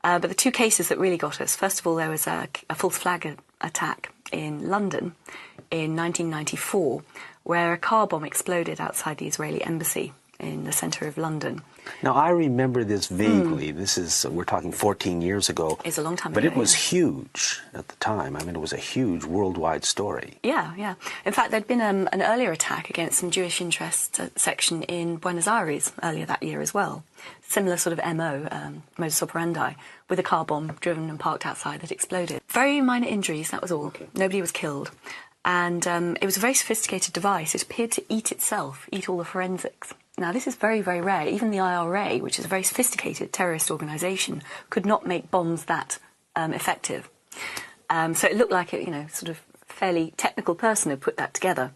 But the two cases that really got us, first of all, there was a false flag attack in London in 1994, where a car bomb exploded outside the Israeli embassy in the centre of London. Now, I remember this vaguely. This is, we're talking 14 years ago. It's a long time but ago. But it was huge at the time. I mean, it was a huge worldwide story. Yeah, yeah. In fact, there'd been an earlier attack against some Jewish interest section in Buenos Aires earlier that year as well. Similar sort of MO, modus operandi, with a car bomb driven and parked outside that exploded. Very minor injuries, that was all. Okay. Nobody was killed. And it was a very sophisticated device. It appeared to eat itself, eat all the forensics. Now, this is very, very rare. Even the IRA, which is a very sophisticated terrorist organisation, could not make bombs that effective. So it looked like a, sort of fairly technical person had put that together.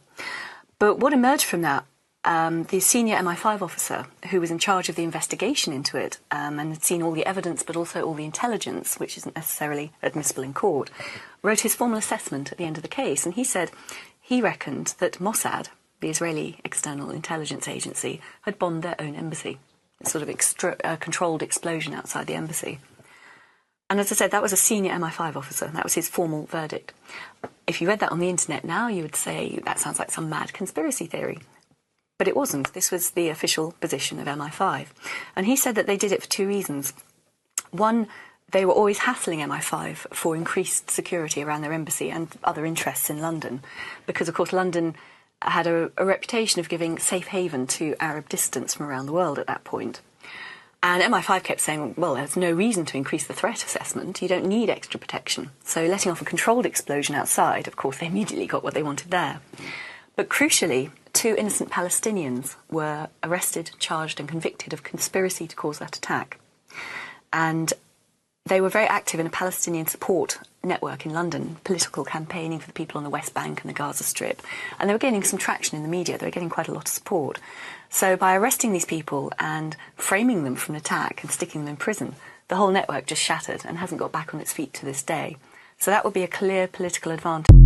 But what emerged from that, the senior MI5 officer who was in charge of the investigation into it and had seen all the evidence but also all the intelligence, which isn't necessarily admissible in court, wrote his formal assessment at the end of the case. And he said he reckoned that Mossad, the Israeli External Intelligence Agency, had bombed their own embassy. A sort of controlled explosion outside the embassy. And as I said, that was a senior MI5 officer. That was his formal verdict. If you read that on the internet now, you would say that sounds like some mad conspiracy theory. But it wasn't. This was the official position of MI5. And he said that they did it for two reasons. One, they were always hassling MI5 for increased security around their embassy and other interests in London. Because, of course, London had a reputation of giving safe haven to Arab dissidents from around the world at that point. And MI5 kept saying, well, there's no reason to increase the threat assessment. You don't need extra protection. So letting off a controlled explosion outside, of course, they immediately got what they wanted there. But crucially, two innocent Palestinians were arrested, charged and convicted of conspiracy to cause that attack. And they were very active in a Palestinian support network in London, political campaigning for the people on the West Bank and the Gaza Strip. And they were gaining some traction in the media. They were getting quite a lot of support. So by arresting these people and framing them for an attack and sticking them in prison, the whole network just shattered and hasn't got back on its feet to this day. So that would be a clear political advantage.